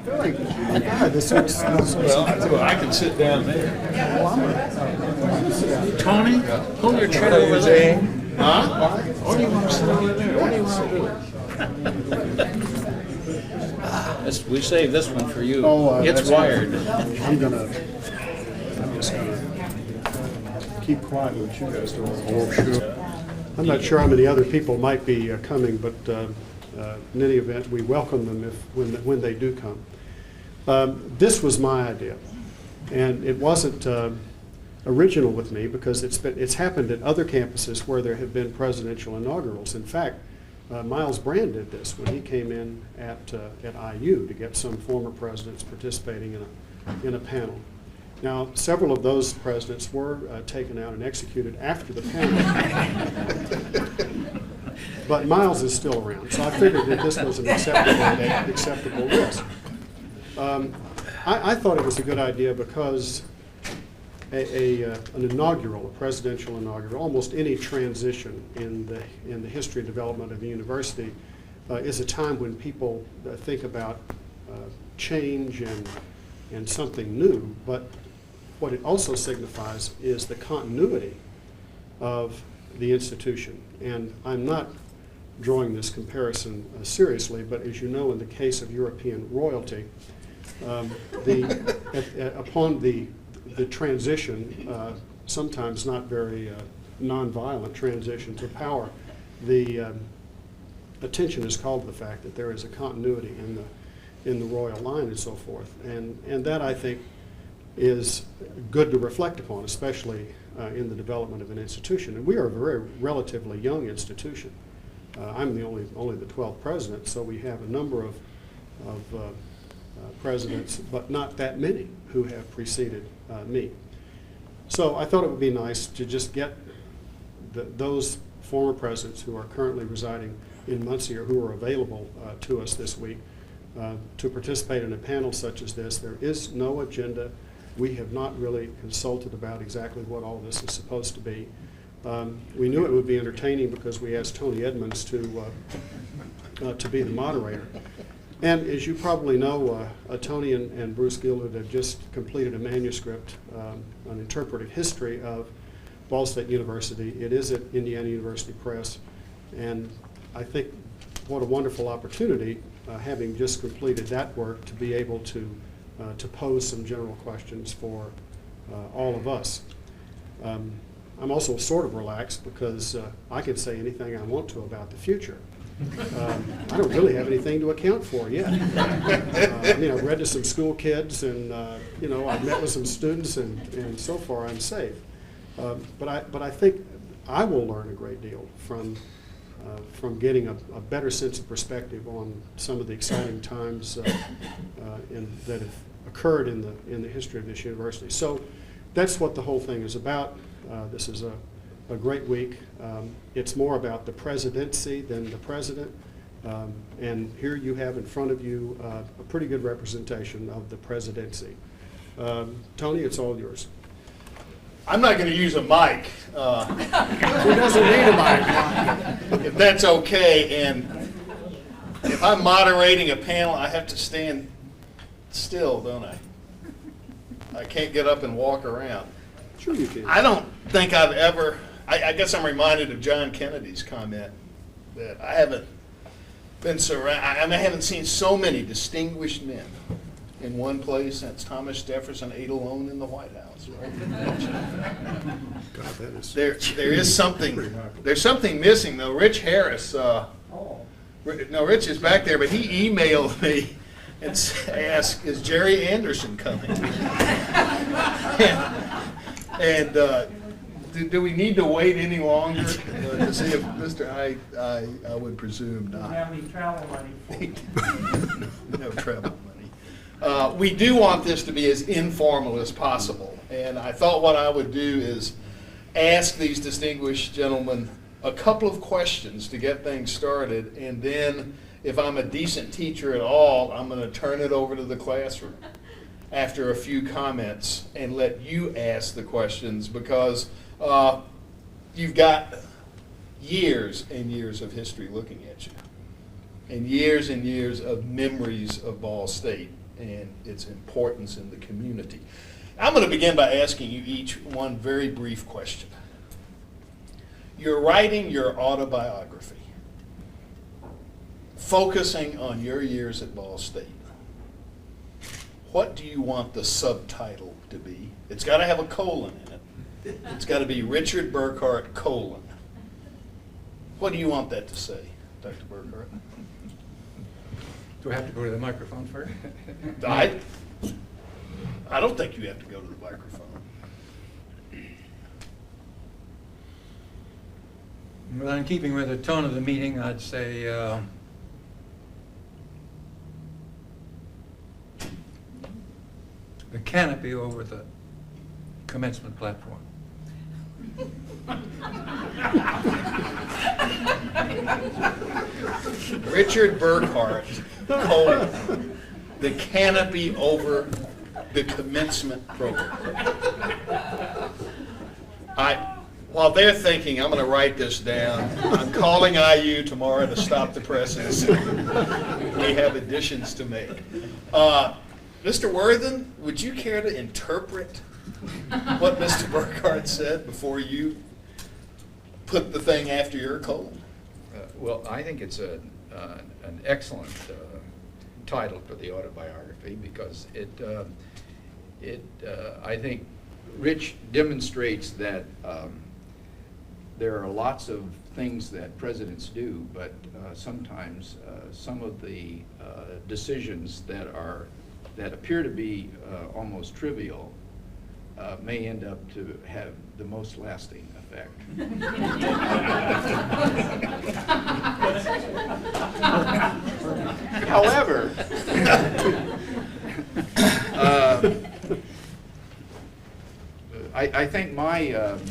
God, this looks Well, I can sit down there. Tony, pull your chair over there. Huh? Or do you want to sit over there? What do you want to do? We saved this one for you. It's wired. I'm just gonna keep quiet and let you guys do it. Oh, sure. I'm not sure how many other people might be coming, but in any event, we welcome them when they do come. This was my idea, and it wasn't original with me because it's happened at other campuses where there have been presidential inaugurals. In fact, Miles Brand did this when he came in at IU to get some former presidents participating in a panel. Now, several of those presidents were taken out and executed after the panel. But Miles is still around, so I figured that this was an acceptable risk. I thought it was a good idea because an inaugural, a presidential inaugural, almost any transition in the history and development of the university is a time when people think about change and something new, but what it also signifies is the continuity of the institution. And I'm not drawing this comparison seriously, but as you know, in the case of European royalty, upon the transition, sometimes not very nonviolent transition to power, the attention is called to the fact that there is a continuity in the royal line and so forth, and that I think is good to reflect upon, especially in the development of an institution. And we are a very relatively young institution. I'm only the 12th president, so we have a number of presidents, but not that many who have preceded me. So I thought it would be nice to just get those former presidents who are currently residing in Muncie or who are available to us this week to participate in a panel such as this. There is no agenda. We have not really consulted about exactly what all this is supposed to be. We knew it would be entertaining because we asked Tony Edmonds to be the moderator. And as you probably know, Tony and Bruce Gilwood have just completed a manuscript, an interpretive history of Ball State University. It is at Indiana University Press, and I think what a wonderful opportunity, having just completed that work, to be able to pose some general questions for all of us. I'm also sort of relaxed because I can say anything I want to about the future. I don't really have anything to account for yet. I've read to some school kids, and I've met with some students, and so far I'm safe. But I think I will learn a great deal from getting a better sense of perspective on some of the exciting times that have occurred in the history of this university. So that's what the whole thing is about. This is a great week. It's more about the presidency than the president. And here you have in front of you a pretty good representation of the presidency. Tony, it's all yours. I'm not going to use a mic. Who doesn't need a mic? If that's okay. And if I'm moderating a panel, I have to stand still, don't I? I can't get up and walk around. Sure you can. I don't think I've ever, I guess I'm reminded of John Kennedy's comment that I haven't been surrounded, I haven't seen so many distinguished men in one place since Thomas Jefferson ate alone in the White House. Right? God, that is There's something missing though. Rich Harris, Rich is back there, but he emailed me and asked, "Is Jerry Anderson coming?" And do we need to wait any longer to see if Mr. I would presume not. Do you have any travel money? No travel money. We do want this to be as informal as possible, and I thought what I would do is ask these distinguished gentlemen a couple of questions to get things started, and then if I'm a decent teacher at all, I'm going to turn it over to the classroom after a few comments and let you ask the questions, because you've got years and years of history looking at you, and years of memories of Ball State. and its importance in the community. I'm going to begin by asking you each one very brief question. You're writing your autobiography, focusing on your years at Ball State. What do you want the subtitle to be? It's got to have a colon in it. It's got to be Richard Burkhart, colon. What do you want that to say, Dr. Burkhart? Do I have to go to the microphone first? I don't think you have to go to the microphone. Well, in keeping with the tone of the meeting, I'd say the canopy over the commencement platform. Richard Burkhart, colon, the canopy over the commencement program. While they're thinking, I'm going to write this down. I'm calling IU tomorrow to stop the presses. We have additions to make. Mr. Worthen, would you care to interpret what Mr. Burkhart said before you put the thing after your colon? Well, I think it's an excellent title for the autobiography because I think Rich demonstrates that there are lots of things that presidents do, but sometimes some of the decisions that appear to be almost trivial may end up to have the most lasting effect. However, I think my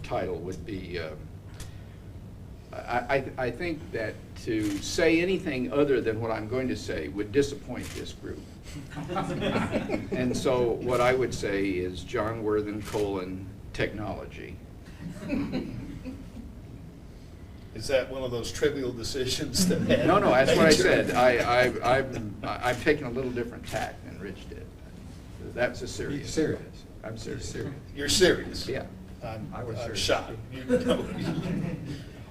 title would be, I think that to say anything other than what I'm going to say would disappoint this group. And so what I would say is John Worthen, colon, technology. Is that one of those trivial decisions that had No, that's what I major- said. I've taken a little different tack than Rich did. That's a serious. Serious. I'm serious. You're serious? Yeah. I was I'm serious. shocked.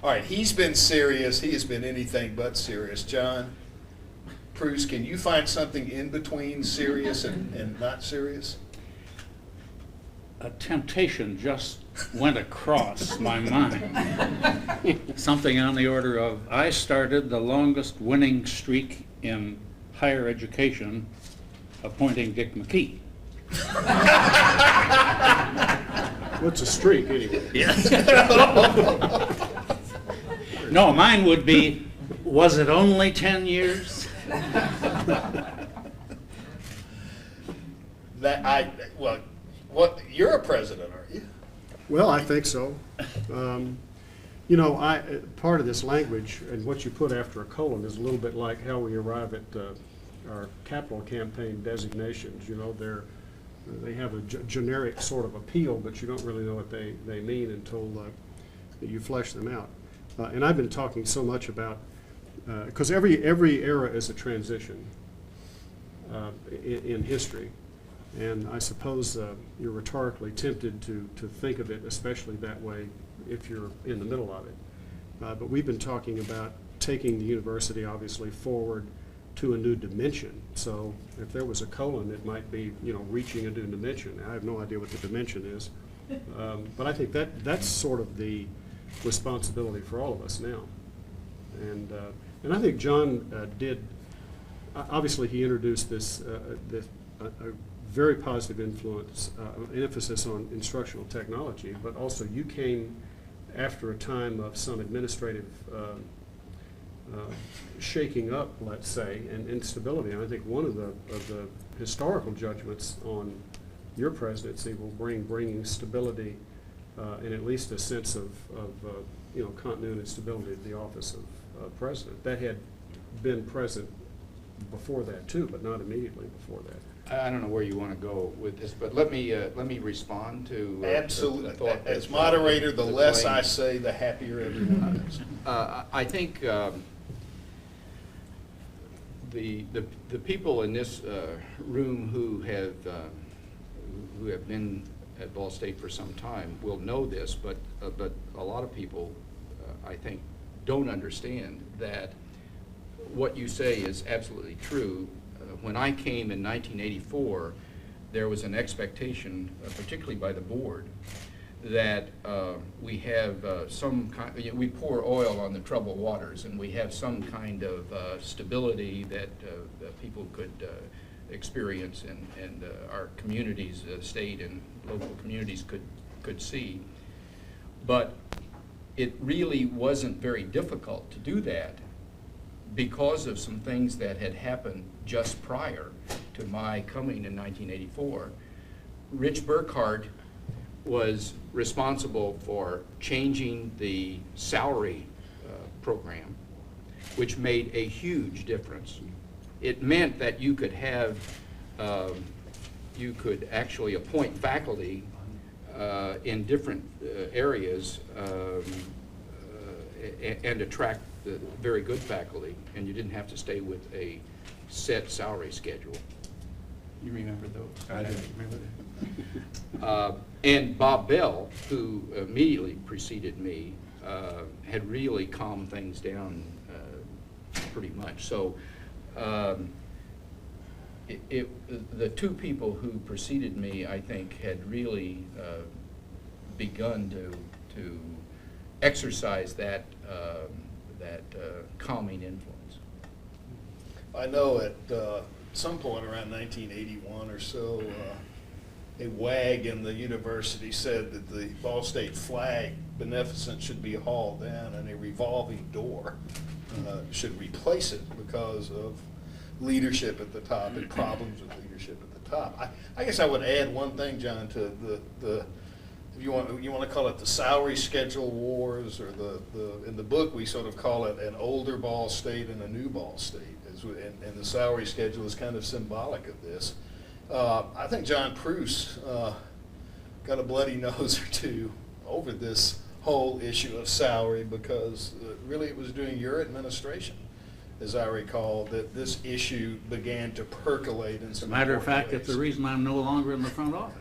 All right, he's been serious. He has been anything but serious. John Pruce, can you find something in between serious and not serious? A temptation just went across my mind. Something on the order of, I started the longest winning streak in higher education, appointing Dick McKee. What's a streak, anyway? No, mine would be, was it only 10 years? You're a president, aren't you? Well, I think so. Part of this language and what you put after a colon is a little bit like how we arrive at our capital campaign designations. They have a generic sort of appeal, but you don't really know what they mean until you flesh them out. And I've been talking so much about, because every era is a transition in history. And I suppose you're rhetorically tempted to think of it especially that way if you're in the middle of it. But we've been talking about taking the university obviously forward to a new dimension. So if there was a colon, it might be, reaching a new dimension. I have no idea what the dimension is. But I think that's sort of the responsibility for all of us now. And I think John did, obviously he introduced this a very positive influence, emphasis on instructional technology, but also you came after a time of some administrative shaking up, let's say, and instability. And I think one of the historical judgments on your presidency will bringing stability and at least a sense of continuity and stability at the office of president. That had been present before that too, but not immediately before that. I don't know where you want to go with this, but let me respond to Absolutely. the thought As that, moderator, the less claim. I say, the happier everyone is. I think The people in this room who have been at Ball State for some time will know this, but a lot of people, I think, don't understand that what you say is absolutely true. When I came in 1984, there was an expectation, particularly by the board, that we have some kind, we pour oil on the troubled waters, and we have some kind of stability that people could experience, and our communities, state and local communities could see. But it really wasn't very difficult to do that because of some things that had happened just prior to my coming in 1984. Rich Burkhardt was responsible for changing the salary program, which made a huge difference. It meant that you could have, you could actually appoint faculty in different areas and attract the very good faculty, and you didn't have to stay with a set salary schedule. You remember those? I do remember that. And Bob Bell, who immediately preceded me, had really calmed things down pretty much. So the two people who preceded me, I think, had really begun to exercise that calming influence. I know at some point around 1981 or so, a wag in the university said that the Ball State flag beneficent should be hauled down and a revolving door should replace it because of leadership at the top and problems with leadership at the top. I guess I would add one thing, John, to the if you want to call it the salary schedule wars, or in the book we sort of call it an older Ball State and a new Ball State, and the salary schedule is kind of symbolic of this. I think John Pruce got a bloody nose or two over this whole issue of salary because really it was during your administration, as I recall, that this issue began to percolate in some Matter of fact, ways. it's the reason I'm no longer in the front office.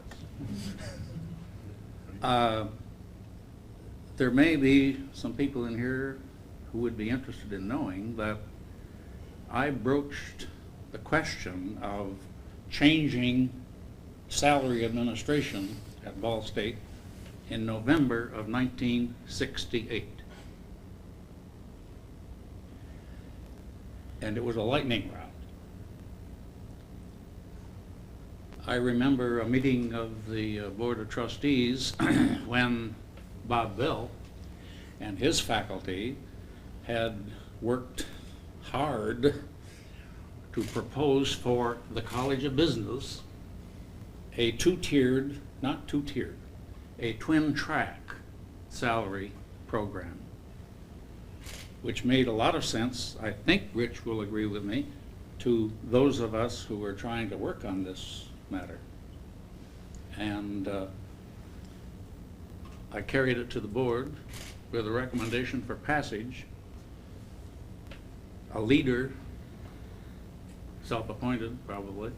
There may be some people in here who would be interested in knowing that I broached the question of changing salary administration at Ball State in November of 1968. And it was a lightning round. I remember a meeting of the Board of Trustees when Bob Bell and his faculty had worked hard to propose for the College of Business a two-tiered, not two-tiered, a twin-track salary program, which made a lot of sense, I think Rich will agree with me, to those of us who were trying to work on this matter. And I carried it to the board with a recommendation for passage. A leader, self-appointed probably,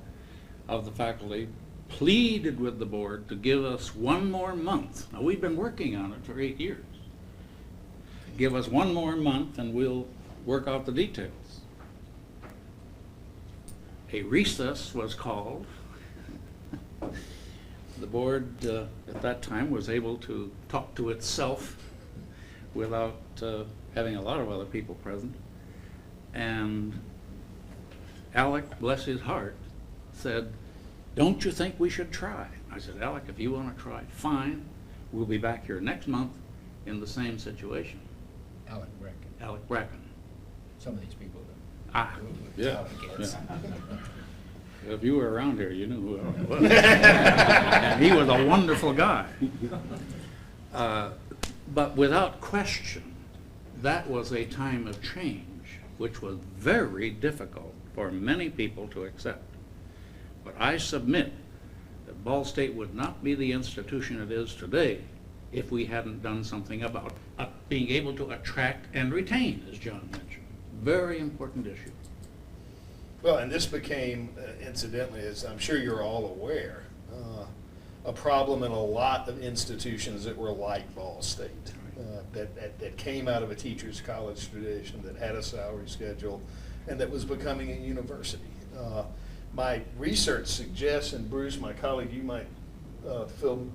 of the faculty pleaded with the board to give us 1 more month. Now, we've been working on it for 8 years. Give us 1 more month and we'll work out the details. A recess was called. The board at that time was able to talk to itself without having a lot of other people present. And Alec, bless his heart, said, "Don't you think we should try?" I said, "Alec, if you want to try, fine. We'll be back here next month in the same situation." Alec Bracken. Alec Bracken. Some of these people don't. Ah, Who yeah. Alec is. If you were around here, you knew who Alec was. And he was a wonderful guy. But without question, that was a time of change, which was very difficult for many people to accept. But I submit that Ball State would not be the institution it is today if we hadn't done something about being able to attract and retain, as John mentioned. Very important issue. Well, and this became, incidentally, as I'm sure you're all aware, a problem in a lot of institutions that were like Ball State, that came out of a teacher's college tradition, that had a salary schedule, and that was becoming a university. My research suggests, and Bruce, my colleague, you might fill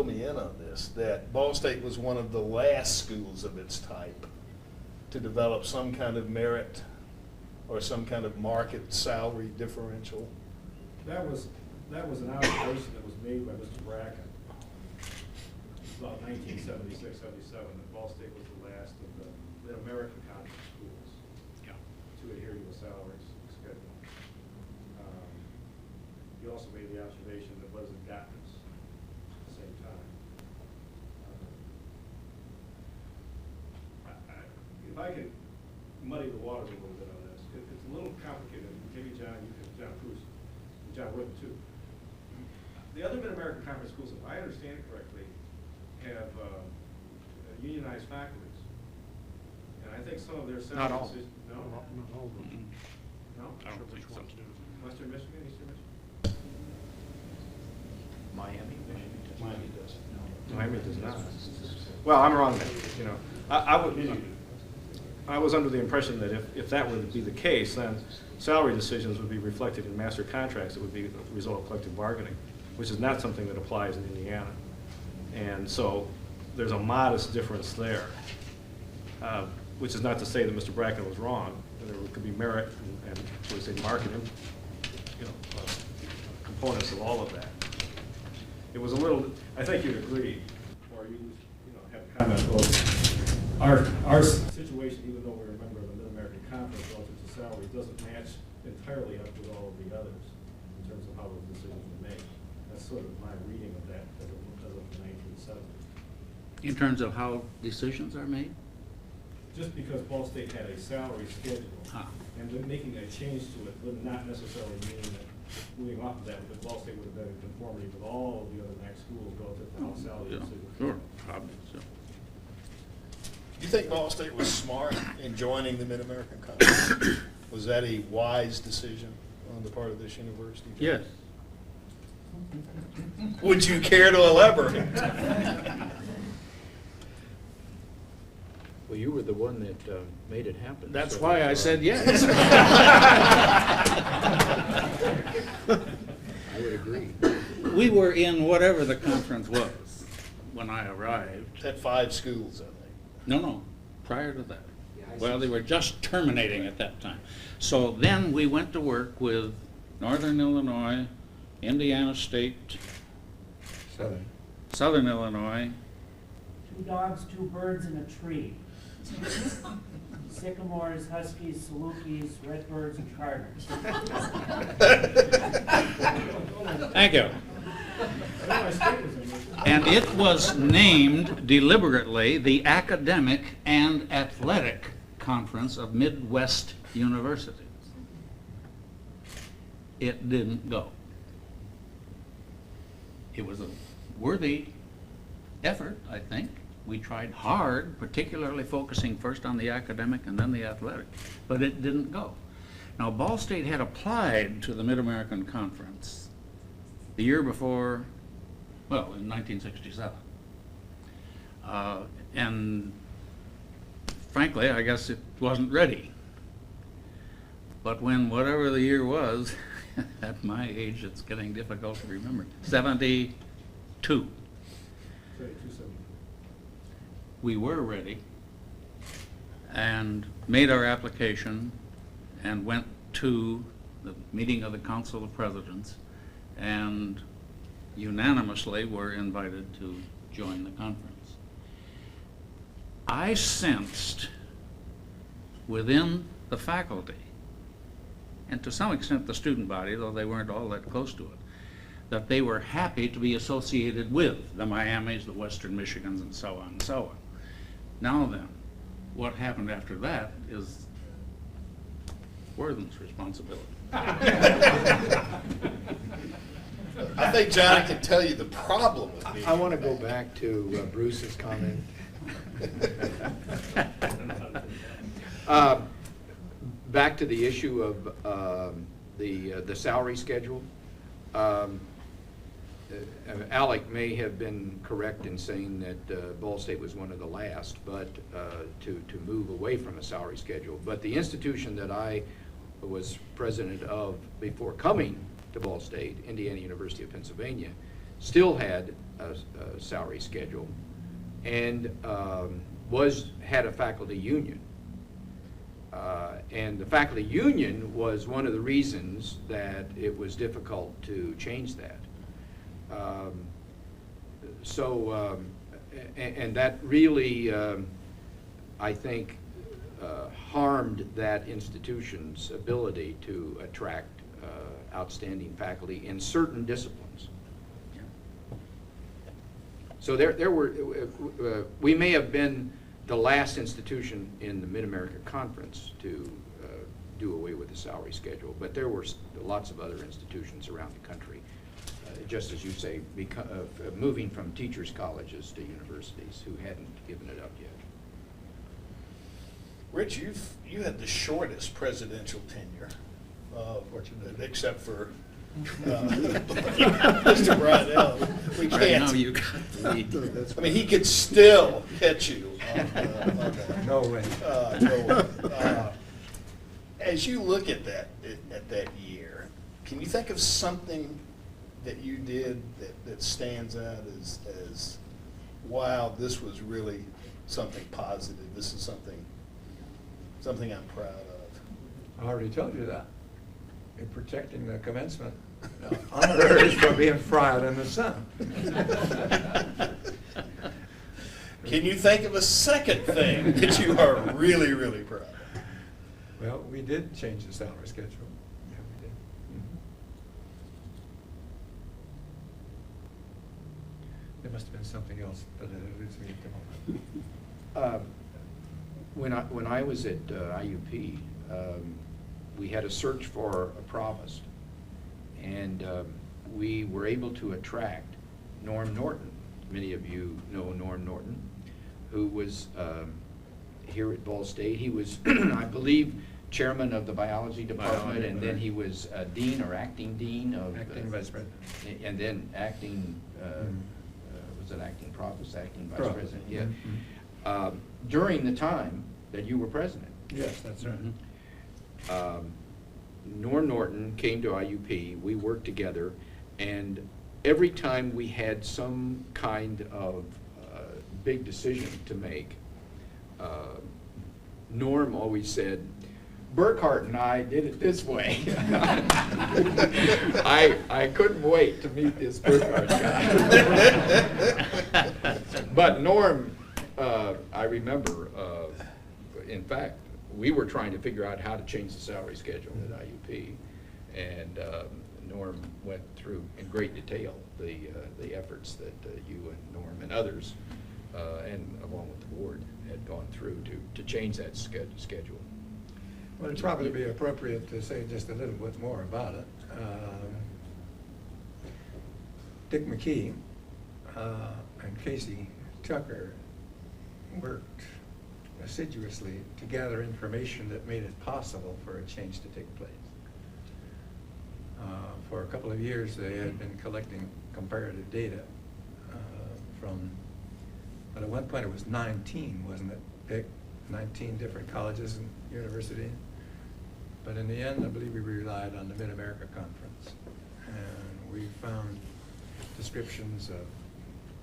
me in on this, that Ball State was one of the last schools of its type to develop some kind of merit or some kind of market salary differential. That was an observation that was made by Mr. Bracken about 1976, 77, that Ball State was the last of the Mid-American conference schools to adhere to a salary schedule. He also made the observation that wasn't gotten us at the same time. If I could muddy the waters a little bit on this, it's a little complicated. Maybe John, you can, John Cruz, and John Wood too. The other Mid-American conference schools, if I understand correctly, have unionized faculties. And I think some of their Not all. No? Not all of them. No? I don't think so. Western Michigan, Eastern Michigan? Miami, Michigan. Miami does. Miami does not. Well, I'm wrong then, you know. I was under the impression that if that were to be the case, then salary decisions would be reflected in master contracts that would be the result of collective bargaining, which is not something that applies in Indiana. And so there's a modest difference there, which is not to say that Mr. Bracken was wrong. There could be merit and shall we say, marketing, components of all of that. It was a little, I think you'd agree, or you have a comment about our situation, even though we're a member of the Mid-American Conference relative to salary, doesn't match entirely up with all of the others in terms of how those decisions were made. That's sort of my reading of that as of the 1970s. In terms of how decisions are made? Just because Ball State had a salary schedule, and then making a change to it would not necessarily mean that moving off of that, because Ball State would have been in conformity with all of the other MAC schools relative to how salary Yeah, decisions. sure, probably so. Do you think Ball State was smart in joining the Mid-American Conference? Was that a wise decision on the part of this university? Yes. Would you care to elaborate? Well, you were the one that made it happen. That's so, why I said yes. I would agree. We were in whatever the conference was when I arrived. Had 5 schools, I think. No, prior to that. Well, they were just terminating at that time. So then we went to work with Northern Illinois, Indiana State, Southern Illinois, 2 dogs, 2 birds, and a tree. Sycamores, Huskies, Salukis, Redbirds, and Cardinals. Thank you. And it was named deliberately the Academic and Athletic Conference of Midwest Universities. It didn't go. It was a worthy effort, I think. We tried hard, particularly focusing first on the academic and then the athletic, but it didn't go. Now, Ball State had applied to the Mid-American Conference the year before, well, in 1967. And frankly, I guess it wasn't ready. But when whatever the year was, at my age, it's getting difficult to remember, 72. We were ready and made our application and went to the meeting of the Council of Presidents and unanimously were invited to join the conference. I sensed within the faculty, and to some extent the student body, though they weren't all that close to it, that they were happy to be associated with the Miamis, the Western Michigans, and so on and so on. Now then, what happened after that is Worthen's responsibility. I think John can tell you the problem with me. I want to go back to Bruce's comment. back to the issue of the salary schedule. Alec may have been correct in saying that Ball State was one of the last, but to move away from a salary schedule. But the institution that I was president of before coming to Ball State, Indiana University of Pennsylvania, still had a salary schedule and had a faculty union. And the faculty union was one of the reasons that it was difficult to change that. And that really, I think, harmed that institution's ability to attract outstanding faculty in certain disciplines. So there were, we may have been the last institution in the Mid-America Conference to do away with the salary schedule, but there were lots of other institutions around the country, just as you say, moving from teachers' colleges to universities who hadn't given it up yet. Rich, you had the shortest presidential tenure, except for Mr. Bridell. We Right can't. now you got the lead. I mean, he could still catch you on that. No way. No way. As you look at that year, can you think of something that you did that stands out as wow, this was really something positive, this is something I'm proud of? I already told you that. In protecting the commencement honoraries from being fried in the sun. Can you think of a second thing that you are really, really proud of? Well, we did change the salary schedule. Yeah, we did. There must have been something else, but it eludes me at the moment. When I was at IUP, we had a search for a provost, and we were able to attract Norm Norton. Many of you know Norm Norton, who was here at Ball State. He was, I believe, chairman of the biology department, and then he was dean or acting dean of Acting vice president. and then acting was it acting provost, acting vice Provost. president? Yeah. Mhm. During the time that you were president. Yes, that's right. Norm Norton came to IUP, we worked together, and every time we had some kind of big decision to make, Norm always said, Burkhart and I did it this way. I couldn't wait to meet this Burkhart guy. But Norm, I remember, in fact, we were trying to figure out how to change the salary schedule at IUP, and Norm went through in great detail the efforts that you and Norm and others, and along with the board, had gone through to change that schedule. Well, it'd probably be appropriate to say just a little bit more about it. Dick McKee and Casey Tucker worked assiduously to gather information that made it possible for a change to take place. For a couple of years, they had been collecting comparative data from, but at one point it was 19, wasn't it, Dick? 19 different colleges and universities. But in the end, I believe we relied on the Mid-America Conference. And we found descriptions of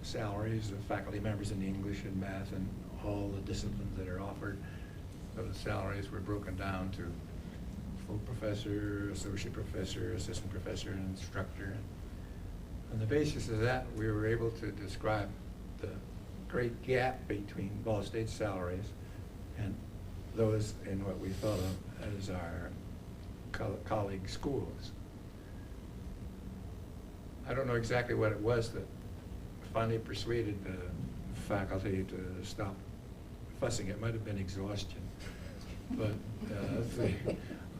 salaries of faculty members in English and math and all the disciplines that are offered. So the salaries were broken down to full professor, associate professor, assistant professor, and instructor. On the basis of that, we were able to describe the great gap between Ball State salaries and those in what we thought of as our colleague schools. I don't know exactly what it was that finally persuaded the faculty to stop fussing. It might have been exhaustion. But the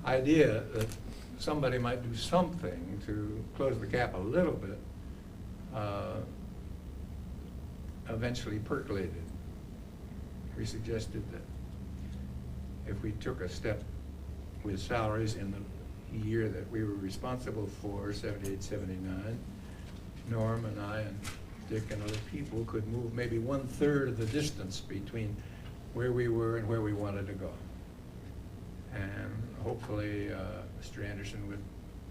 idea that somebody might do something to close the gap a little bit eventually percolated. We suggested that if we took a step with salaries in the year that we were responsible for, 78, 79. Norm and I and Dick and other people could move maybe 1/3 of the distance between where we were and where we wanted to go. And hopefully, Mr. Anderson would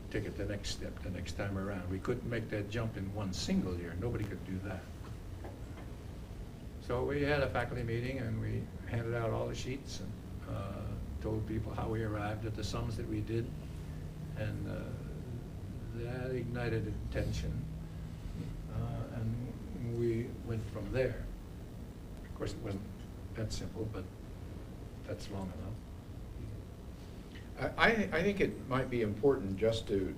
take it the next step, the next time around. We couldn't make that jump in one single year. Nobody could do that. So we had a faculty meeting and we handed out all the sheets and told people how we arrived at the sums that we did. And that ignited attention. And we went from there. Of course, it wasn't that simple, but that's long enough. I think it might be important just to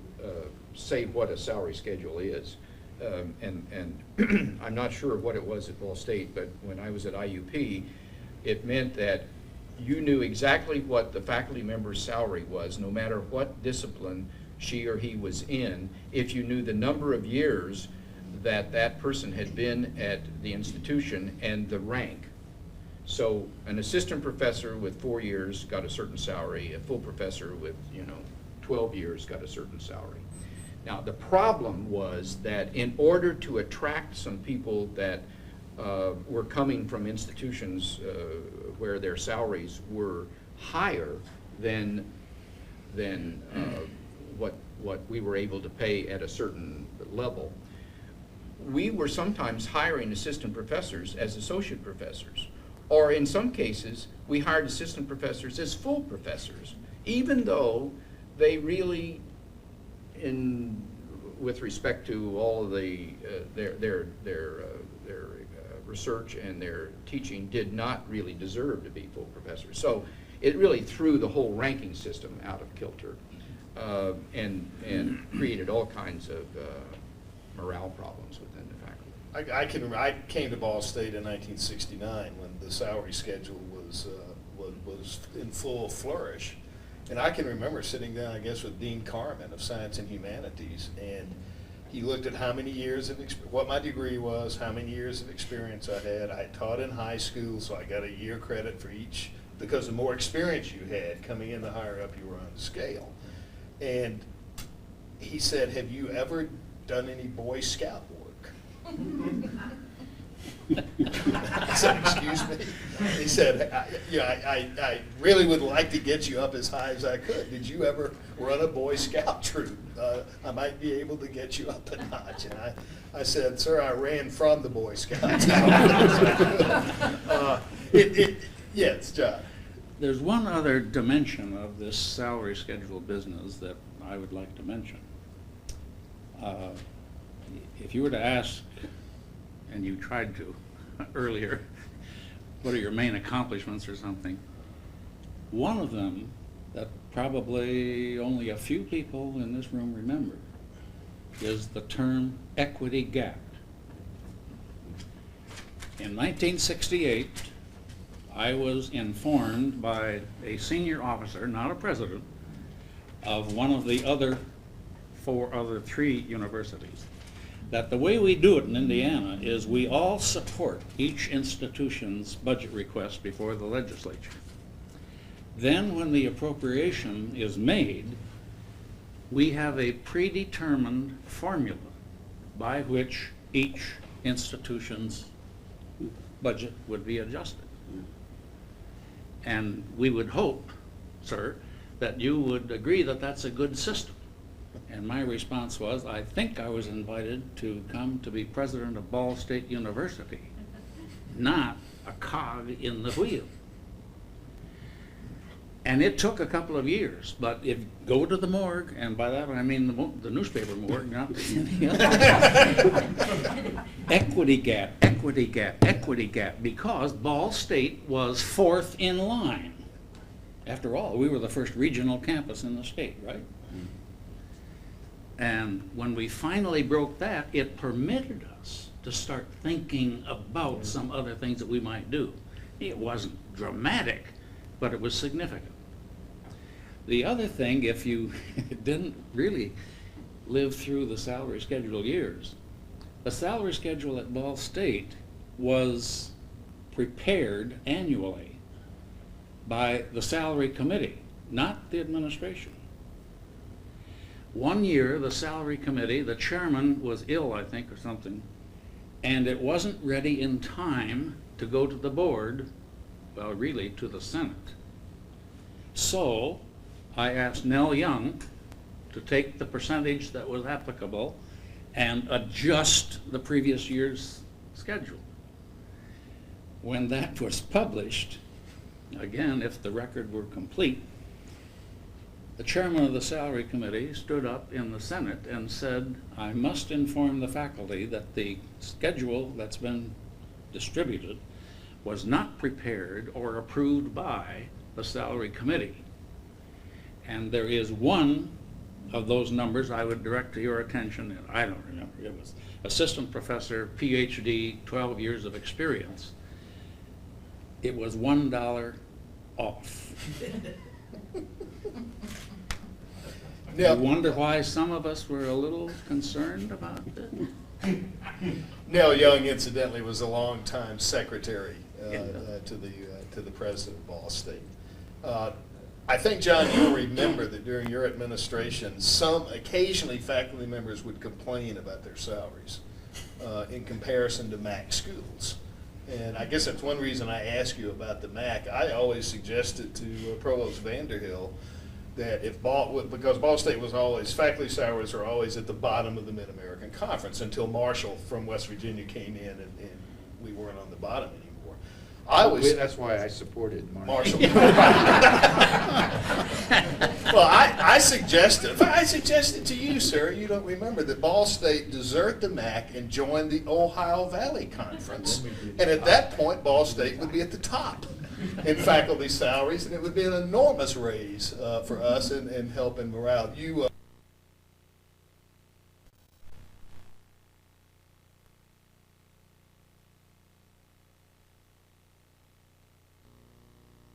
say what a salary schedule is. And I'm not sure what it was at Ball State, but when I was at IUP, it meant that you knew exactly what the faculty member's salary was, no matter what discipline she or he was in, if you knew the number of years that that person had been at the institution and the rank. So an assistant professor with 4 years got a certain salary, a full professor with 12 years got a certain salary. Now the problem was that in order to attract some people that were coming from institutions where their salaries were higher than what we were able to pay at a certain level, we were sometimes hiring assistant professors as associate professors. Or in some cases, we hired assistant professors as full professors, even though they really, with respect to all of their research and their teaching, did not really deserve to be full professors. So it really threw the whole ranking system out of kilter and created all kinds of morale problems within the faculty. I came to Ball State in 1969 when the salary schedule was in full flourish. And I can remember sitting down, I guess, with Dean Carmen of Science and Humanities, and he looked at how many years of what my degree was, how many years of experience I had. I taught in high school, so I got a year credit for each, because the more experience you had coming in, the higher up you were on the scale. And he said, "Have you ever done any Boy Scout work?" I said, "Excuse me?" He said, I really would like to get you up as high as I could. Did you ever run a Boy Scout troop? I might be able to get you up a notch." And I said, "Sir, I ran from the Boy Scouts." Yes, John. There's one other dimension of this salary schedule business that I would like to mention. If you were to ask, and you tried to earlier, what are your main accomplishments or something, one of them that probably only a few people in this room remember is the term equity gap. In 1968, I was informed by a senior officer, not a president, of one of the other three universities, that the way we do it in Indiana is we all support each institution's budget request before the legislature. Then when the appropriation is made, we have a predetermined formula by which each institution's budget would be adjusted. And we would hope, sir, that you would agree that that's a good system. And my response was, I think I was invited to come to be president of Ball State University, not a cog in the wheel. And it took a couple of years, but if go to the morgue, and by that I mean the newspaper morgue, not any other. Equity gap, equity gap, equity gap, because Ball State was fourth in line. After all, we were the first regional campus in the state, right? And when we finally broke that, it permitted us to start thinking about some other things that we might do. It wasn't dramatic, but it was significant. The other thing, if you didn't really live through the salary schedule years, the salary schedule at Ball State was prepared annually by the salary committee not the administration. One year, the salary committee, the chairman was ill, I think, or something, and it wasn't ready in time to go to the board, well, really, to the Senate. So I asked Nell Young to take the percentage that was applicable and adjust the previous year's schedule. When that was published, again, if the record were complete, the chairman of the salary committee stood up in the Senate and said, I must inform the faculty that the schedule that's been distributed was not prepared or approved by the salary committee. And there is one of those numbers I would direct to your attention, and I don't remember, it was assistant professor, PhD, 12 years of experience. It was $1 off. Yeah. I wonder why some of us were a little concerned about it. Nell Young, incidentally, was a longtime secretary to the president of Ball State. I think, John, you'll remember that during your administration, occasionally faculty members would complain about their salaries in comparison to MAC schools. And I guess that's one reason I ask you about the MAC. I always suggested to Provost Vanderhill that because Ball State was always, faculty salaries are always at the bottom of the Mid-American Conference until Marshall from West Virginia came in and we weren't on the bottom anymore. That's why I supported Marshall. Well, I suggested to you, sir, you don't remember, that Ball State desert the MAC and join the Ohio Valley Conference. And at that point, Ball State would be at the top in faculty salaries, and it would be an enormous raise for us and help in morale.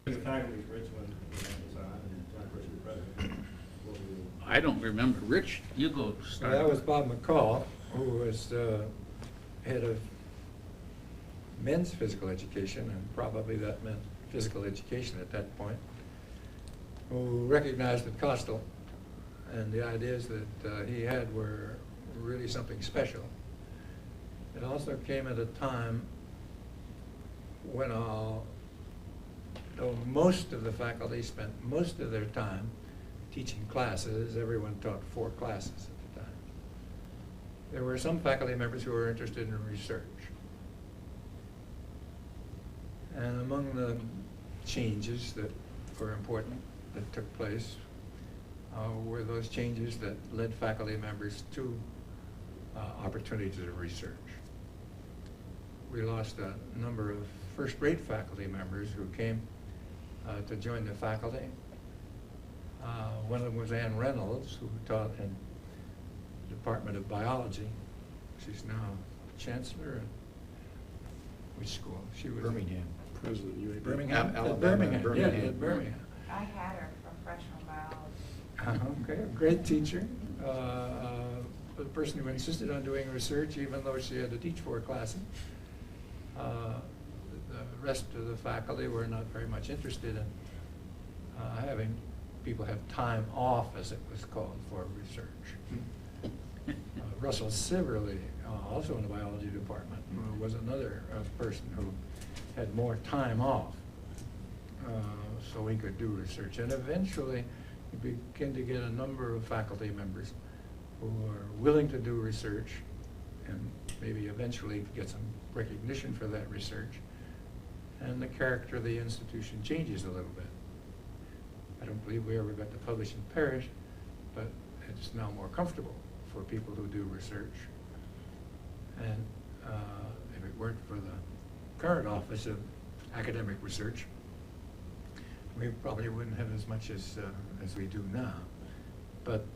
The faculty, Richmond, was on, and John Chris, the president. I don't remember. Rich, you go Well, start. that was Bob McCall, who was head of men's physical education, and probably that meant physical education at that point, who recognized that Coastal and the ideas that he had were really something special. It also came at a time when though most of the faculty spent most of their time teaching classes, everyone taught 4 classes at the time. There were some faculty members who were interested in research. And among the changes that were important that took place were those changes that led faculty members to opportunities of research. We lost a number of first-rate faculty members who came to join the faculty. One of them was Ann Reynolds, who taught in the Department of Biology. She's now chancellor at which school? She was Birmingham. President of UAB. Birmingham. Alabama, Birmingham. Birmingham. Yeah, at Birmingham. I had her for freshman biology. Okay, a great teacher. A person who insisted on doing research even though she had to teach 4 classes. The rest of the faculty were not very much interested in having people have time off, as it was called, for research. Russell Siverly, also in the biology department, was another person who had more time off so he could do research. And eventually, you begin to get a number of faculty members who are willing to do research and maybe eventually get some recognition for that research. And the character of the institution changes a little bit. I don't believe we ever got to publish and perish, but it's now more comfortable for people who do research. And if it weren't for the current Office of Academic Research, we probably wouldn't have as much as we do now. But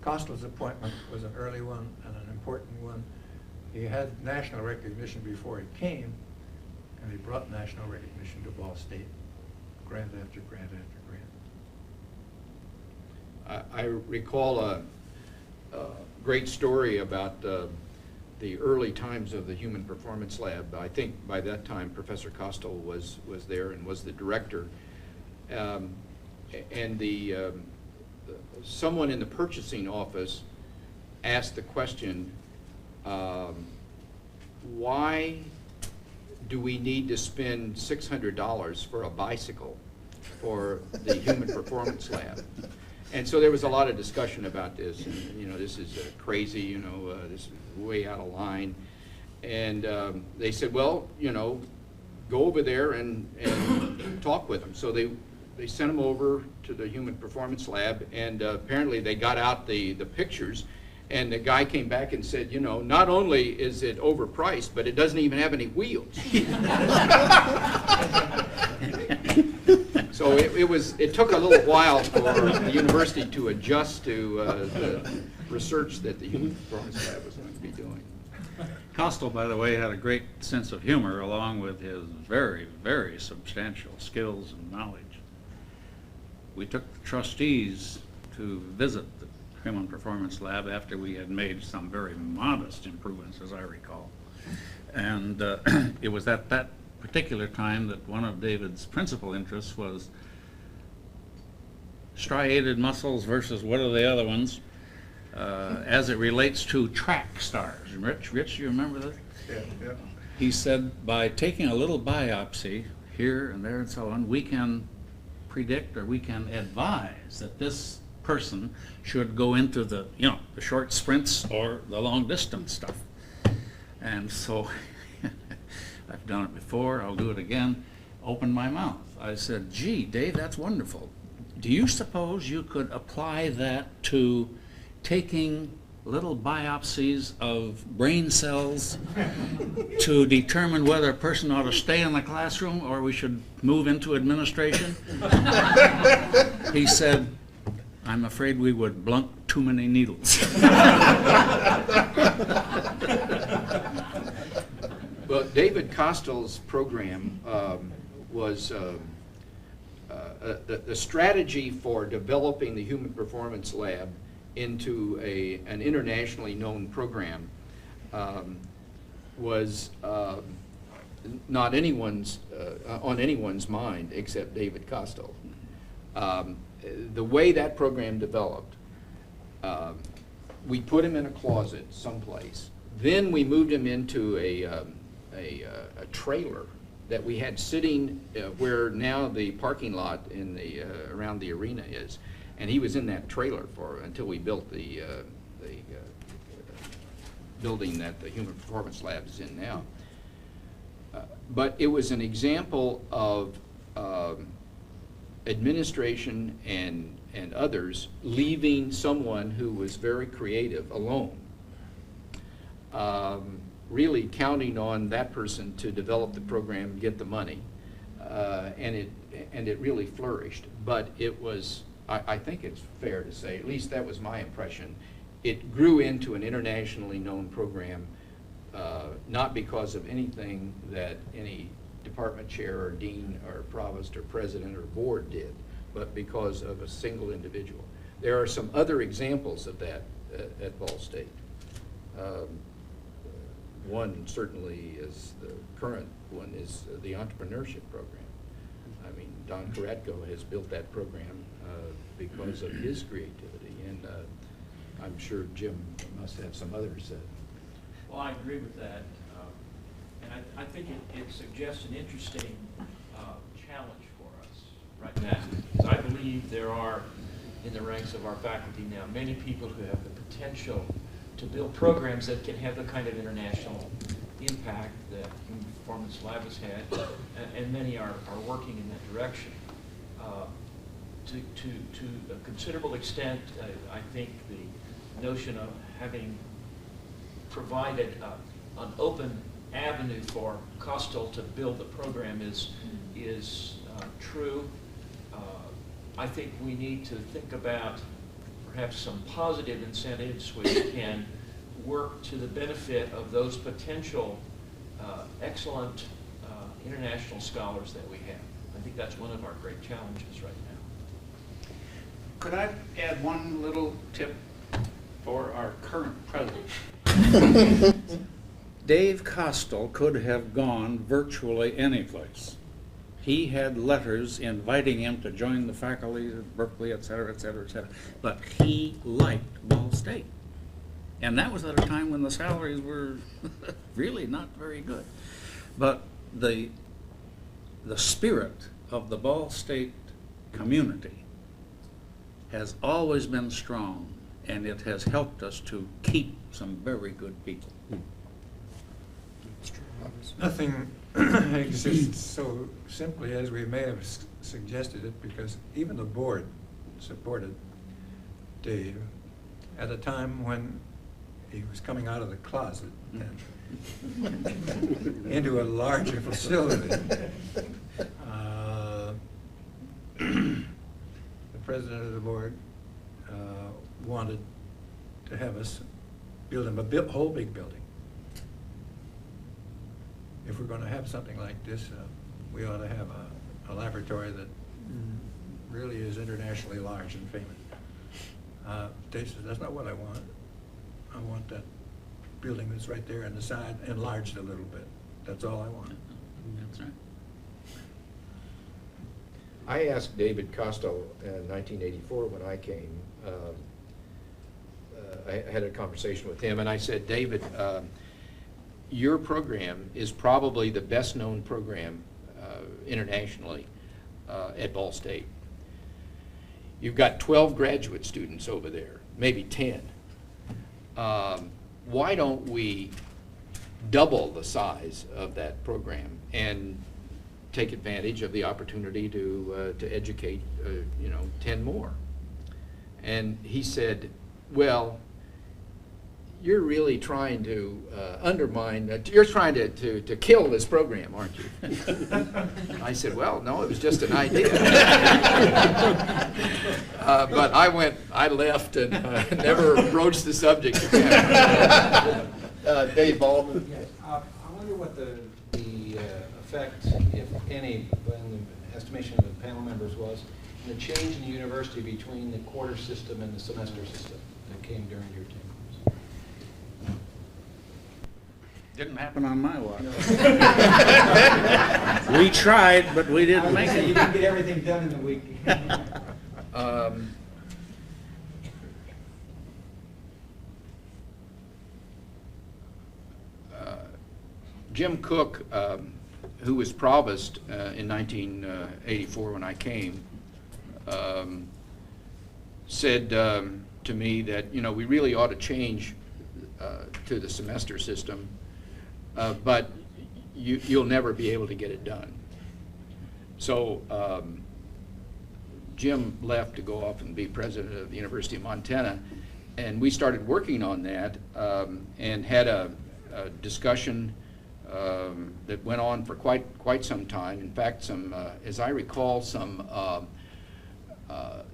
Costal's appointment was an early one and an important one. He had national recognition before he came, and he brought national recognition to Ball State, grant after grant after grant. I recall a great story about the early times of the Human Performance Lab. I think by that time Professor Costal was there and was the director. and someone in the purchasing office asked the question, why do we need to spend $600 for a bicycle for the Human Performance Lab? And so there was a lot of discussion about this, and, this is crazy, this is way out of line. And they said, well, go over there and talk with them. So they sent them over to the Human Performance Lab, and apparently they got out the pictures, and the guy came back and said, not only is it overpriced, but it doesn't even have any wheels. So it took a little while for the university to adjust to the research that the Human Performance Lab was going to be doing. Costello, by the way, had a great sense of humor along with his very, very substantial skills and knowledge. We took the trustees to visit the Human Performance Lab after we had made some very modest improvements, as I recall. And it was at that particular time that one of David's principal interests was striated muscles versus what are the other ones, as it relates to track stars. Rich, you remember that? Yeah. He said by taking a little biopsy here and there and so on, we can predict or we can advise that this person should go into the short sprints or the long distance stuff. And so I've done it before, I'll do it again. Opened my mouth. I said, gee, Dave, that's wonderful. Do you suppose you could apply that to taking little biopsies of brain cells to determine whether a person ought to stay in the classroom or we should move into administration? He said, I'm afraid we would blunt too many needles. Well, David Costell's program was the strategy for developing the Human Performance Lab into an internationally known program was not on anyone's mind except David Costello. The way that program developed, we put him in a closet someplace. Then we moved him into a trailer that we had sitting where now the parking lot in the around the arena is, and he was in that trailer until we built the building that the Human Performance Lab is in now. But it was an example of administration and others leaving someone who was very creative alone. Really counting on that person to develop the program, get the money, and it really flourished. But it was, I think it's fair to say, at least that was my impression, it grew into an internationally known program, not because of anything that any department chair or dean or provost or president or board did, but because of a single individual. There are some other examples of that at Ball State. One certainly is the current one is the entrepreneurship program. I mean, Don Karatko has built that program because of his creativity, and I'm sure Jim must have some others. Well, I agree with that, and I think it suggests an interesting challenge for us right now. Because I believe there are, in the ranks of our faculty now, many people who have the potential to build programs that can have the kind of international impact that Human Performance Lab has had, and many are working in that direction. To a considerable extent, I think the notion of having provided an open avenue for Costello to build the program is true. I think we need to think about perhaps some positive incentives which can work to the benefit of those potential excellent international scholars that we have. I think that's one of our great challenges right now. Could I add one little tip for our current president? Dave Costello could have gone virtually any place. He had letters inviting him to join the faculty at Berkeley, et cetera, et cetera, et cetera. But he liked Ball State. And that was at a time when the salaries were really not very good. But the spirit of the Ball State community has always been strong, and it has helped us to keep some very good people. Nothing exists so simply as we may have suggested it, because even the board supported Dave at a time when he was coming out of the closet and into a larger facility. The president of the board wanted to have us build him a whole big building. If we're going to have something like this, we ought to have a laboratory that really is internationally large and famous. Dave says, that's not what I want. I want that building that's right there on the side enlarged a little bit. That's all I want. That's right. I asked David Costello in 1984 when I came, I had a conversation with him, and I said, David, your program is probably the best known program internationally at Ball State. You've got 12 graduate students over there, maybe 10. Why don't we double the size of that program and take advantage of the opportunity to educate 10 more? And he said, well, you're really trying to undermine, you're trying to kill this program, aren't you? I said, well, no, it was just an idea. But I left and never broached the subject again. Dave Baldwin. Yes, I wonder what the effect, if any, in the estimation of the panel members was, in the change in the university between the quarter system and the semester system that came during your tenure. Didn't happen on my watch. We tried, but we didn't make it. You didn't get everything done in the week. Jim Cook, who was provost in 1984 when I came, said to me that we really ought to change to the semester system, but you'll never be able to get it done. So Jim left to go off and be president of the University of Montana, and we started working on that and had a discussion that went on for quite some time. In fact, some, as I recall, some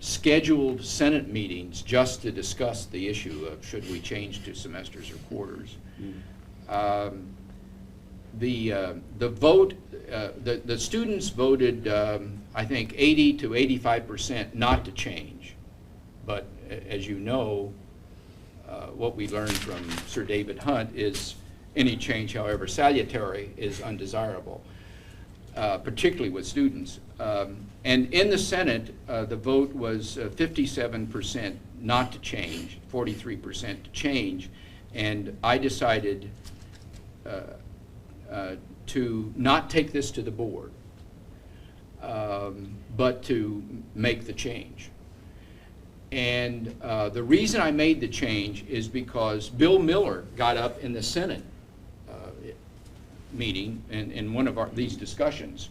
scheduled Senate meetings just to discuss the issue of should we change to semesters or quarters. The vote, the students voted, I think, 80 to 85% not to change. But as you know, what we learned from Sir David Hunt is any change, however salutary, is undesirable, particularly with students. And in the Senate, the vote was 57% not to change, 43% to change, and I decided to not take this to the board, but to make the change. And the reason I made the change is because Bill Miller got up in the Senate meeting in one of these discussions.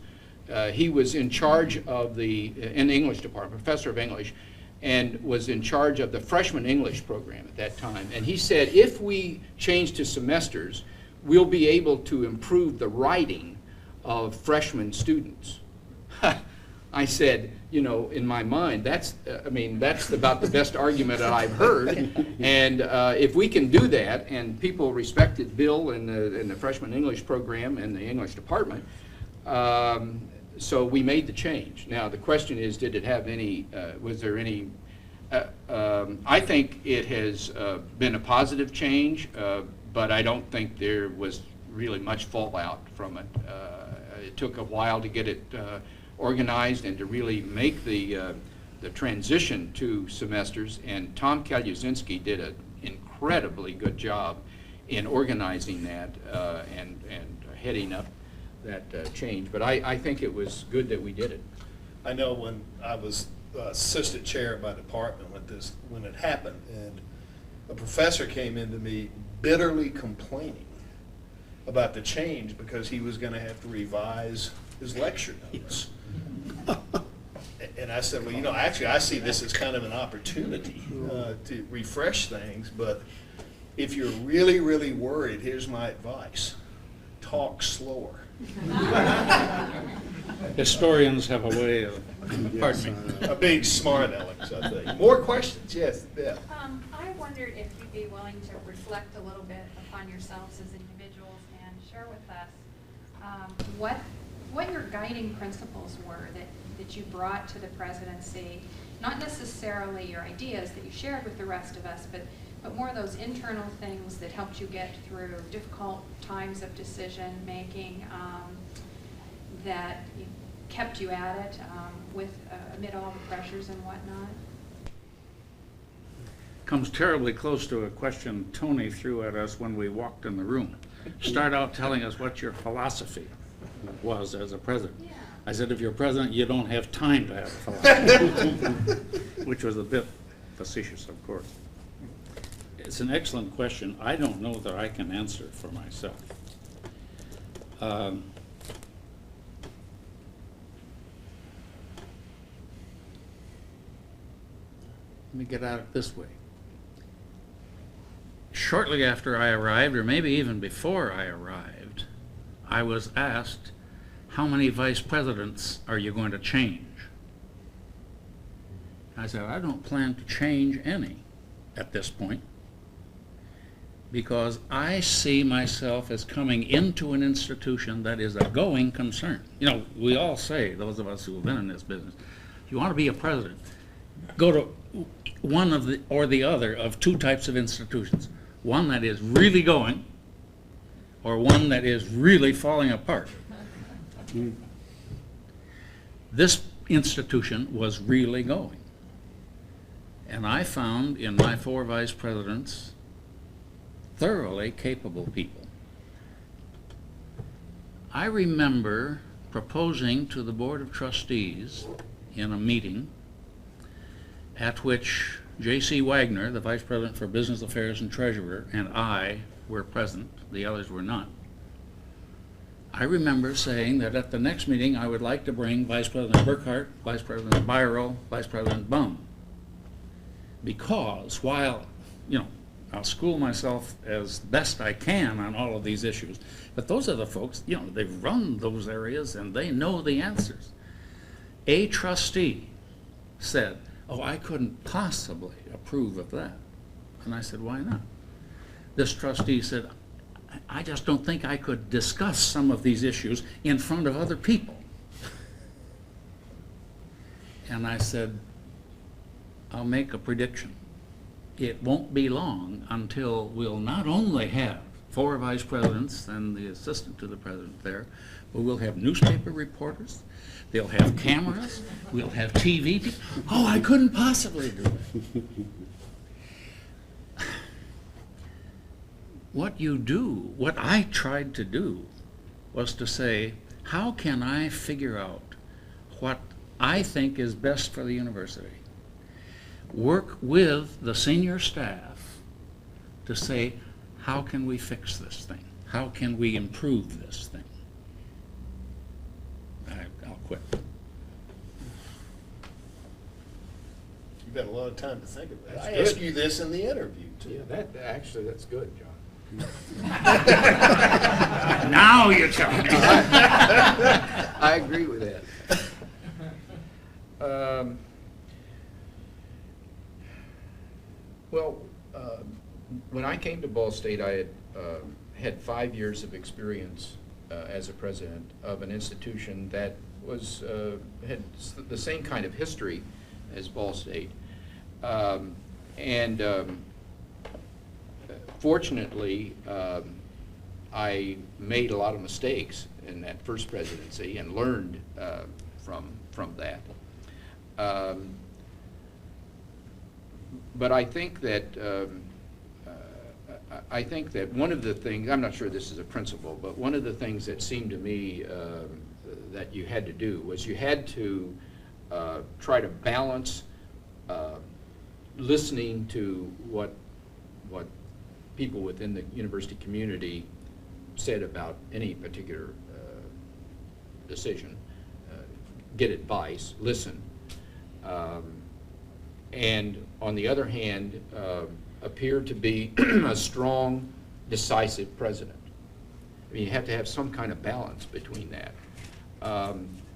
He was in charge of in the English department, professor of English, and was in charge of the freshman English program at that time. And he said, if we change to semesters, we'll be able to improve the writing of freshman students. I said, in my mind, that's about the best argument that I've heard. And if we can do that, and people respected Bill in the freshman English program and the English department, so we made the change. Now the question is, did it have any? Was there any? I think it has been a positive change, but I don't think there was really much fallout from it. It took a while to get it organized and to really make the transition to semesters, and Tom Kaluzinski did an incredibly good job in organizing that and heading up that change. But I think it was good that we did it. I know when I was assistant chair of my department when it happened, and a professor came into me bitterly complaining about the change because he was going to have to revise his lecture notes. And I said, well, you know, actually I see this as kind of an opportunity to refresh things, but if you're really, really worried, here's my advice: talk slower. Historians have a way of, pardon me. A big smart Alex, I think. More questions? Yes, yeah. I wondered if you'd be willing to reflect a little bit upon yourselves as individuals and share with us what your guiding principles were that you brought to the presidency. Not necessarily your ideas that you shared with the rest of us, but more those internal things that helped you get through difficult times of decision making, that kept you at it amid all the pressures and whatnot. Comes terribly close to a question Tony threw at us when we walked in the room. Start out telling us what your philosophy was as a president. Yeah. I said, if you're president, you don't have time to have a philosophy, which was a bit facetious, of course. It's an excellent question. I don't know that I can answer for myself. Let me get at it this way. Shortly after I arrived, or maybe even before I arrived, I was asked, how many vice presidents are you going to change? I said, I don't plan to change any at this point, because I see myself as coming into an institution that is a going concern. You know, we all say, those of us who have been in this business, if you want to be a president, go to one of the or the other of two types of institutions. One that is really going, or one that is really falling apart. This institution was really going. And I found in my 4 vice presidents thoroughly capable people. I remember proposing to the Board of Trustees in a meeting at which J.C. Wagner, the Vice President for Business Affairs and Treasurer, and I were present, the others were not. I remember saying that at the next meeting I would like to bring Vice President Burkhart, Vice President Byro, Vice President Bum. Because while, you know, I'll school myself as best I can on all of these issues, but those are the folks, you know, they've run those areas and they know the answers. A trustee said, oh, I couldn't possibly approve of that. And I said, why not? This trustee said, I just don't think I could discuss some of these issues in front of other people. And I said, I'll make a prediction. It won't be long until we'll not only have 4 vice presidents and the assistant to the president there, but we'll have newspaper reporters, they'll have cameras, we'll have TV people. Oh, I couldn't possibly do it. What I tried to do was to say, how can I figure out what I think is best for the university? Work with the senior staff to say, how can we fix this thing? How can we improve this thing? I'll quit. You've had a lot of time to think of that. That's I good. asked you this in the interview, too. Yeah, that's good, John. Now you're telling me. I agree with that. When I came to Ball State, I had 5 years of experience as a president of an institution that had the same kind of history as Ball State. Fortunately, I made a lot of mistakes in that first presidency and learned from that. But I think that one of the things, I'm not sure this is a principle, but one of the things that seemed to me that you had to do was you had to try to balance listening to what people within the university community said about any particular decision, get advice, listen, and on the other hand, appear to be a strong, decisive president. I mean, you have to have some kind of balance between that.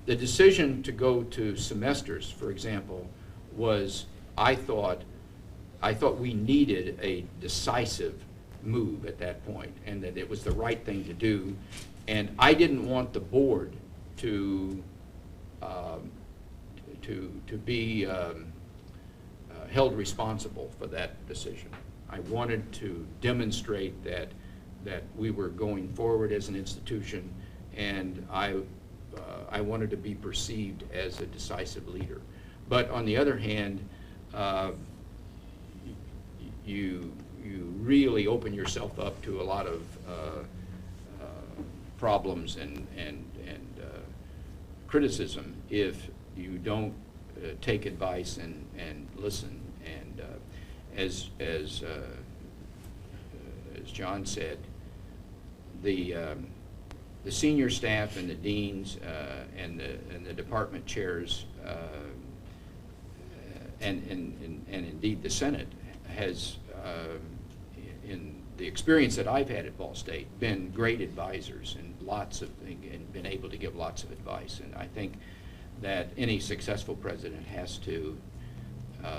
The decision to go to semesters, for example, was, I thought we needed a decisive move at that point, and that it was the right thing to do. And I didn't want the board to be held responsible for that decision. I wanted to demonstrate that we were going forward as an institution, and I wanted to be perceived as a decisive leader. But on the other hand, you really open yourself up to a lot of problems and criticism if you don't take advice and listen. And as John said, the senior staff and the deans and the department chairs and indeed the Senate has, in the experience that I've had at Ball State, been great advisors and been able to give lots of advice. And I think that any successful president has to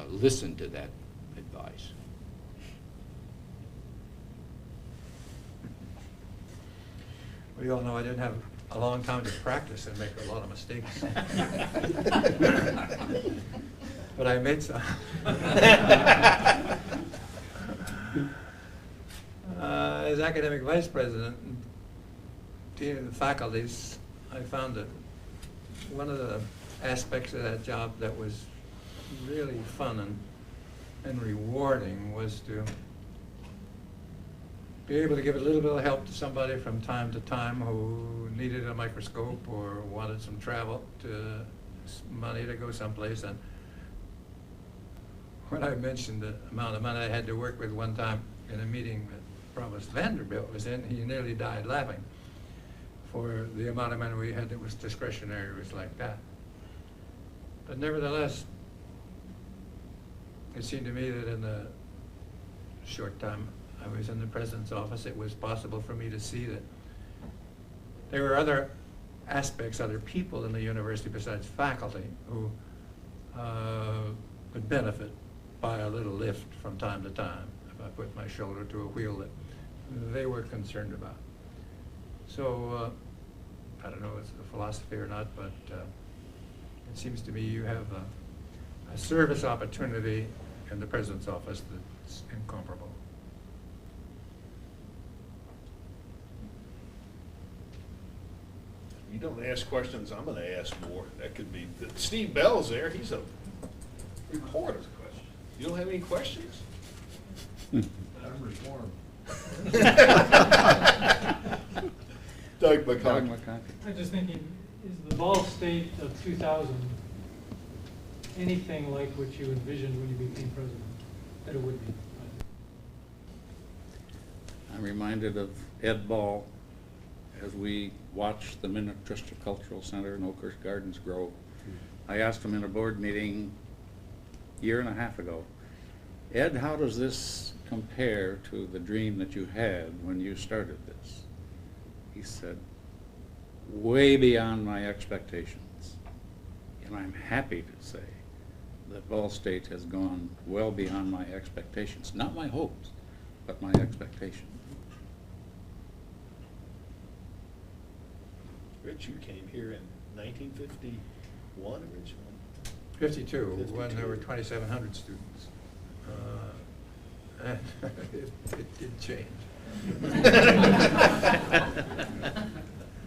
listen to that advice. Well, you all know I didn't have a long time to practice and make a lot of mistakes. But I made some. As academic vice president and dean of the faculties, I found that one of the aspects of that job that was really fun and rewarding was to be able to give a little bit of help to somebody from time to time who needed a microscope or wanted some money to go someplace. And when I mentioned the amount of money I had to work with one time in a meeting that Provost Vanderbilt was in, he nearly died laughing for the amount of money we had that was discretionary. It was like that. But nevertheless, it seemed to me that in the short time I was in the president's office, it was possible for me to see that there were other aspects, other people in the university besides faculty who would benefit by a little lift from time to time if I put my shoulder to a wheel that they were concerned about. So I don't know if it's a philosophy or not, but it seems to me you have a service opportunity in the president's office that's incomparable. You don't ask questions, I'm going to ask more. That could be, Steve Bell's there, he's a reporter. You don't have any questions? I'm reformed. Doug McConkey. I'm just thinking, is the Ball State of 2000 anything like what you envisioned when you became president, that it would be? I'm reminded of Ed Ball as we watched the Minnetrista Cultural Center in Oakhurst Gardens grow. I asked him in a board meeting a year and a half ago, Ed, how does this compare to the dream that you had when you started this? He said, way beyond my expectations. And I'm happy to say that Ball State has gone well beyond my expectations. Not my hopes, but my expectations. Rich, you came here in 1951 originally. 52, when there were 2,700 students. And it did change.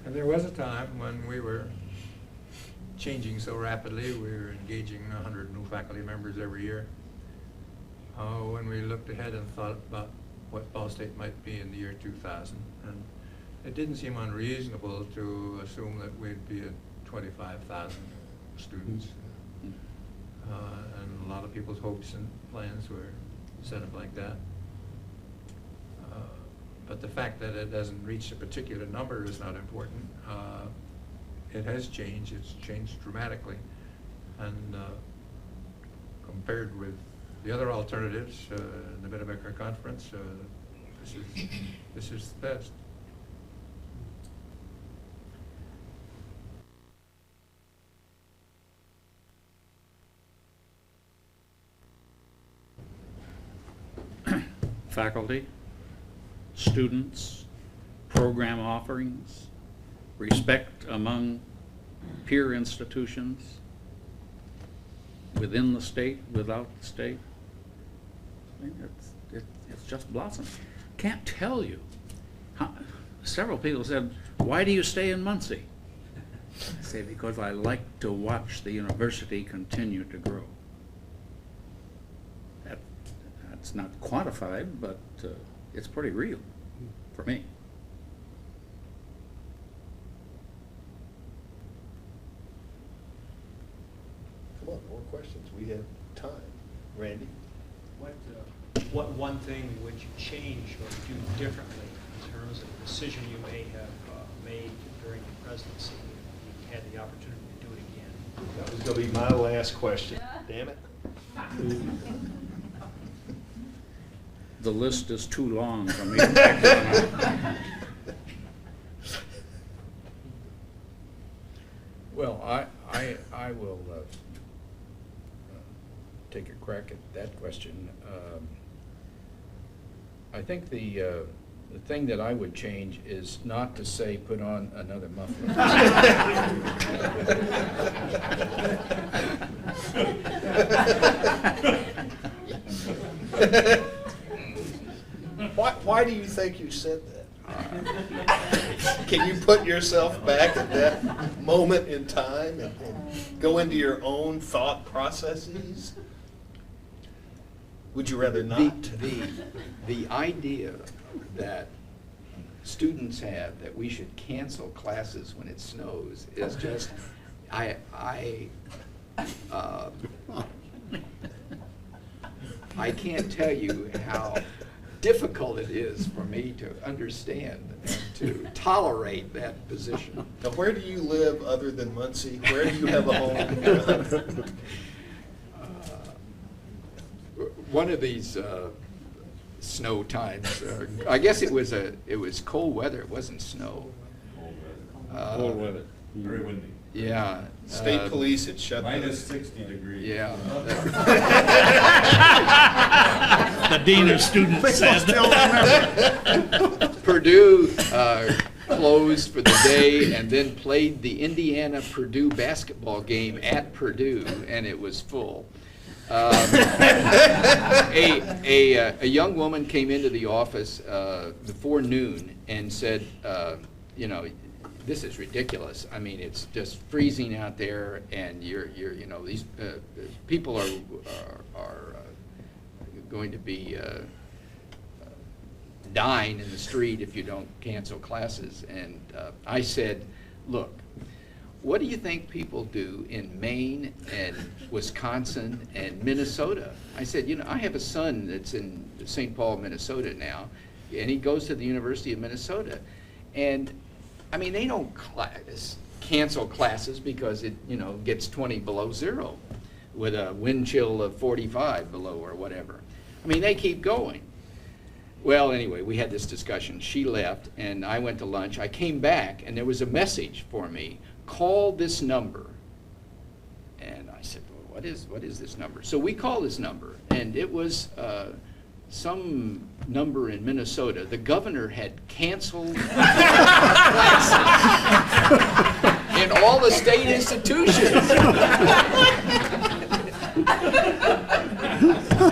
And There was a time when we were changing so rapidly, we were engaging 100 new faculty members every year. When we looked ahead and thought about what Ball State might be in the year 2000. And it didn't seem unreasonable to assume that we'd be at 25,000 students. And a lot of people's hopes and plans were set up like that. But the fact that it doesn't reach a particular number is not important. It has changed. It's changed dramatically. And compared with the other alternatives in the Mid-America Conference, this is the best. Faculty, students, program offerings, respect among peer institutions, within the state, without the state. I mean, it's just blossomed. Can't tell you. Several people said, "Why do you stay in Muncie?" I say, because I like to watch the university continue to grow. That's not quantified, but it's pretty real for me. Come on, more questions. We have time. Randy? What one thing would you change or do differently in terms of a decision you may have made during your presidency if you had the opportunity to do it again? That was going to be my last question. Damn it. The list is too long for me to pick one out. Well, I will take a crack at that question. I think the thing that I would change is not to say put on another muffler. Why do you think you said that? Can you put yourself back at that moment in time and go into your own thought processes? Would you rather not? The idea that students have that we should cancel classes when it snows is just, I can't tell you how difficult it is for me to understand and to tolerate that position. Now, where do you live other than Muncie? Where do you have a home? One of these snow times, I guess it was cold weather. It wasn't snow. Cold weather, very windy. Yeah. State police had shut Minus 60 degrees. Yeah. The dean of students said. Purdue closed for the day and then played the Indiana-Purdue basketball game at Purdue, and it was full. A young woman came into the office before noon and said, you know, this is ridiculous. I mean, it's just freezing out there, and you know, these people are going to be dying in the street if you don't cancel classes. And I said, look, what do you think people do in Maine and Wisconsin and Minnesota? I said, you know, I have a son that's in St. Paul, Minnesota now, and he goes to the University of Minnesota. And I mean, they don't cancel classes because it, you know, gets 20 below zero with a wind chill of 45 below or whatever. I mean, they keep going. Well, anyway, we had this discussion. She left, and I went to lunch. I came back, and there was a message for me. Call this number. And I said, well, what is this number? So we called this number, and it was some number in Minnesota. The governor had canceled classes in all the state institutions.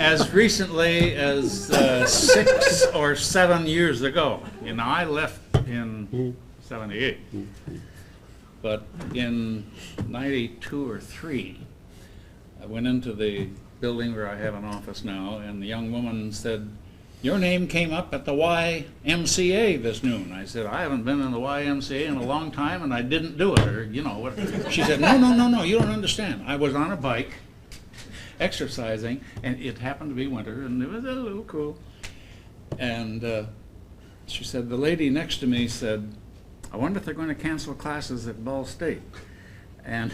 As recently as 6 or 7 years ago. You know, I left in 78. But in 92 or 3, I went into the building where I have an office now, and the young woman said, "Your name came up at the YMCA this noon." I said, "I haven't been in the YMCA in a long time, and I didn't do it," or, you know, what. She said, no, you don't understand. I was on a bike, exercising, and it happened to be winter, and it was a little cool. And she said, the lady next to me said, "I wonder if they're going to cancel classes at Ball State." And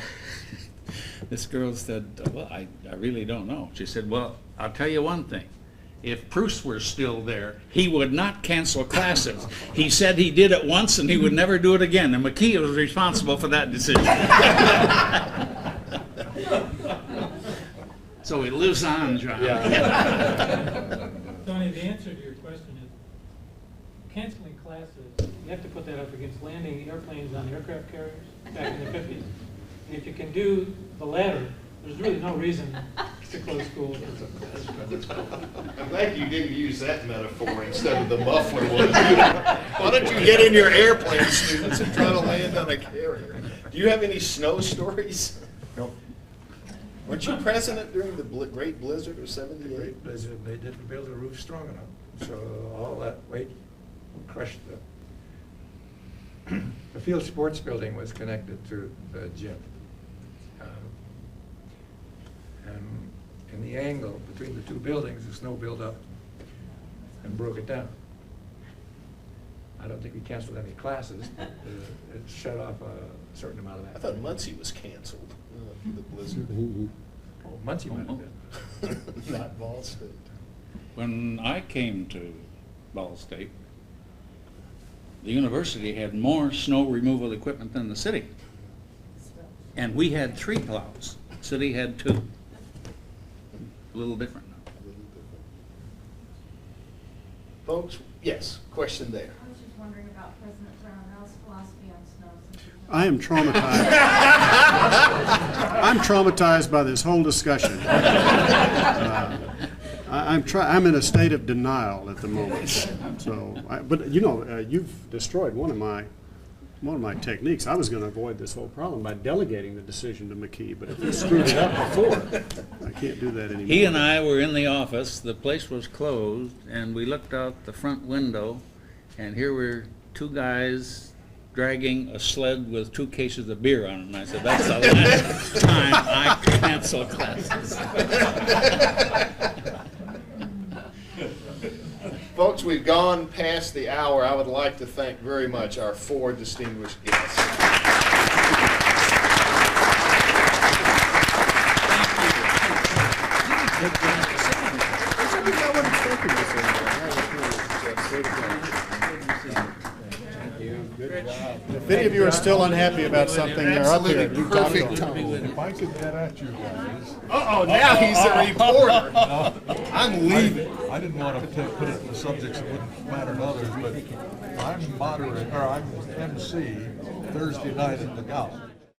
this girl said, "Well, I really don't know." She said, "Well, I'll tell you one thing. If Bruce were still there, he would not cancel classes. He said he did it once and he would never do it again, and McKee was responsible for that decision." So it lives on, John. Tony, the answer to your question is, canceling classes, you have to put that up against landing airplanes on aircraft carriers back in the 50s. And if you can do the latter, there's really no reason to close schools. I'm glad you didn't use that metaphor instead of the muffler one. Why don't you get in your airplane, students, and try to land on a carrier? Do you have any snow stories? Nope. Weren't you president during the great blizzard of '78? They didn't build a roof strong enough, so all that weight crushed the field sports building was connected to the gym. And in the angle between the two buildings, the snow built up and broke it down. I don't think we canceled any classes, but it shut off a certain amount of I activity. thought Muncie was canceled, the blizzard. Oh, Muncie might have been. Not Ball State. When I came to Ball State, the university had more snow removal equipment than the city. And we had 3 plows. The city had 2. A little different now. Folks, yes, question there. I was just wondering about President Brownell's philosophy on snow. I am traumatized. I'm traumatized by this whole discussion. I'm in a state of denial at the moment. So, but you know, you've destroyed one of my techniques. I was going to avoid this whole problem by delegating the decision to McKee, but if he screwed it up before, I can't do that anymore. He and I were in the office, the place was closed, and we looked out the front window, and here were 2 guys dragging a sled with 2 cases of beer on it. And I said, "That's the last time I cancel classes." Folks, we've gone past the hour. I would like to thank very much our 4 distinguished guests. If any of you are still unhappy about something, they're up here. Absolutely You talk to perfect them. tone. If I could get at you guys. Uh-oh, now he's a reporter. I'm leaving. I didn't want to put it in subjects that wouldn't matter to others, but I'm moderating, or I'm MC Thursday night at the Gala.